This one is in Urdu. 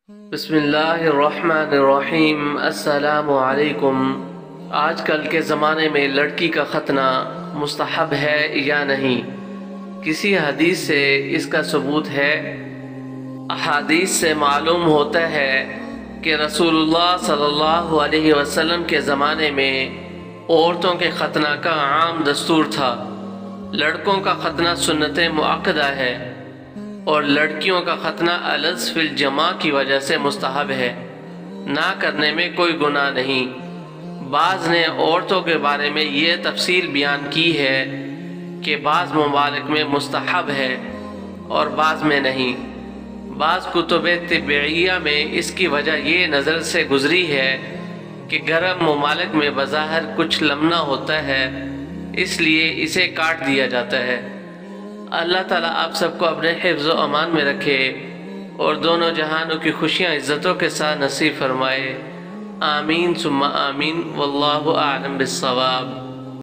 بسم اللہ الرحمن الرحیم۔ السلام علیکم۔ آج کل کے زمانے میں لڑکی کا ختنہ مستحب ہے یا نہیں؟ کسی حدیث سے اس کا ثبوت ہے؟ احادیث سے معلوم ہوتا ہے کہ رسول اللہ صلی اللہ علیہ وسلم کے زمانے میں عورتوں کے ختنہ کا عام دستور تھا۔ لڑکوں کا ختنہ سنت مؤکدہ ہے اور لڑکیوں کا ختنہ الز فی الجماع کی وجہ سے مستحب ہے۔ نہ کرنے میں کوئی گناہ نہیں۔ بعض نے عورتوں کے بارے میں یہ تفصیل بیان کی ہے کہ بعض ممالک میں مستحب ہے اور بعض میں نہیں۔ بعض کتب طبیعیہ میں اس کی وجہ یہ نظر سے گزری ہے کہ گرم ممالک میں بظاہر کچھ لمنہ ہوتا ہے، اس لیے اسے کاٹ دیا جاتا ہے۔ اللہ تعالیٰ آپ سب کو اپنے حفظ و امان میں رکھے اور دونوں جہانوں کی خوشیاں عزتوں کے ساتھ نصیب فرمائے۔ آمین ثم آمین، واللہ اعلم بالصواب۔